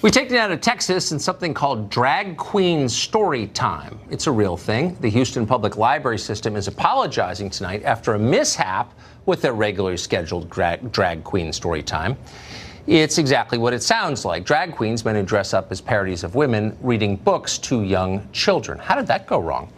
We take it out of Texas and something called drag queen story time. It's a real thing. The Houston Public Library System is apologizing tonight after a mishap with their regularly scheduled drag queen story time. It's exactly what it sounds like. Drag queens, men who dress up as parodies of women, reading books to young children. How did that go wrong?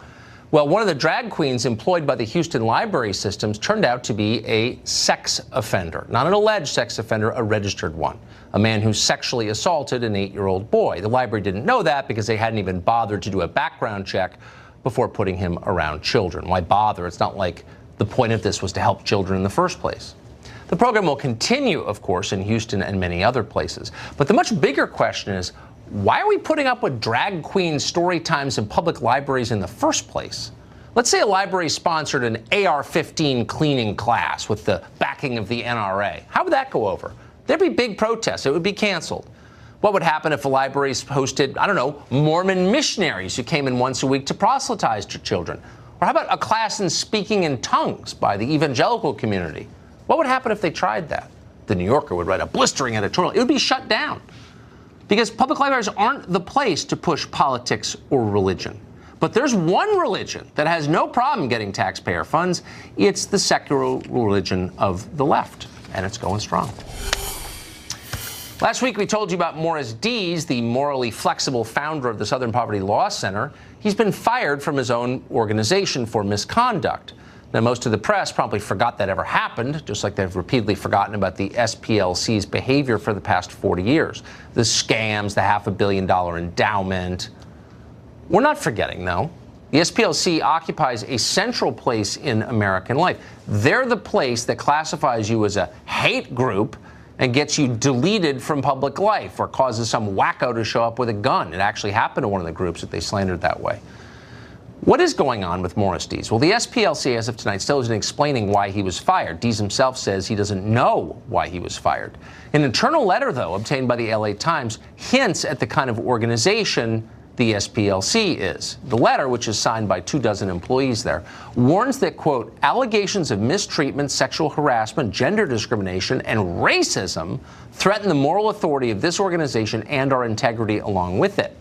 Well, one of the drag queens employed by the Houston Library Systems turned out to be a sex offender. Not an alleged sex offender, a registered one. A man who sexually assaulted an 8-year-old boy. The library didn't know that because they hadn't even bothered to do a background check before putting him around children. Why bother? It's not like the point of this was to help children in the first place. The program will continue, of course, in Houston and many other places. But the much bigger question is, why are we putting up with drag queen story times in public libraries in the first place? Let's say a library sponsored an AR-15 cleaning class with the backing of the NRA. How would that go over? There'd be big protests. It would be canceled. What would happen if a library hosted, I don't know, Mormon missionaries who came in once a week to proselytize to children? Or how about a class in speaking in tongues by the evangelical community? What would happen if they tried that? The New Yorker would write a blistering editorial. It would be shut down. Because public libraries aren't the place to push politics or religion. But there's one religion that has no problem getting taxpayer funds. It's the secular religion of the left, and it's going strong. Last week, we told you about Morris Dees, the morally flexible founder of the Southern Poverty Law Center. He's been fired from his own organization for misconduct. Now, most of the press probably forgot that ever happened, just like they've repeatedly forgotten about the SPLC's behavior for the past 40 years. The scams, the $500 million endowment. We're not forgetting, though. The SPLC occupies a central place in American life. They're the place that classifies you as a hate group and gets you deleted from public life or causes some wacko to show up with a gun. It actually happened to one of the groups that they slandered that way. What is going on with Morris Dees? Well, the SPLC, as of tonight, still isn't explaining why he was fired. Dees himself says he doesn't know why he was fired. An internal letter, though, obtained by the LA Times, hints at the kind of organization the SPLC is. The letter, which is signed by 24 employees there, warns that, quote, allegations of mistreatment, sexual harassment, gender discrimination, and racism threaten the moral authority of this organization and our integrity along with it.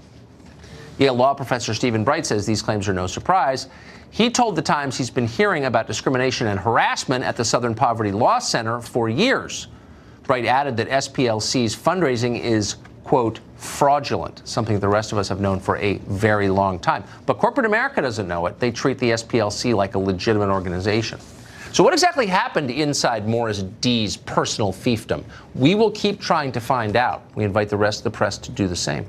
Yale law professor Stephen Bright says these claims are no surprise. He told the Times he's been hearing about discrimination and harassment at the Southern Poverty Law Center for years. Bright added that SPLC's fundraising is, quote, fraudulent, something the rest of us have known for a very long time. But corporate America doesn't know it. They treat the SPLC like a legitimate organization. So what exactly happened inside Morris Dees' personal fiefdom? We will keep trying to find out. We invite the rest of the press to do the same.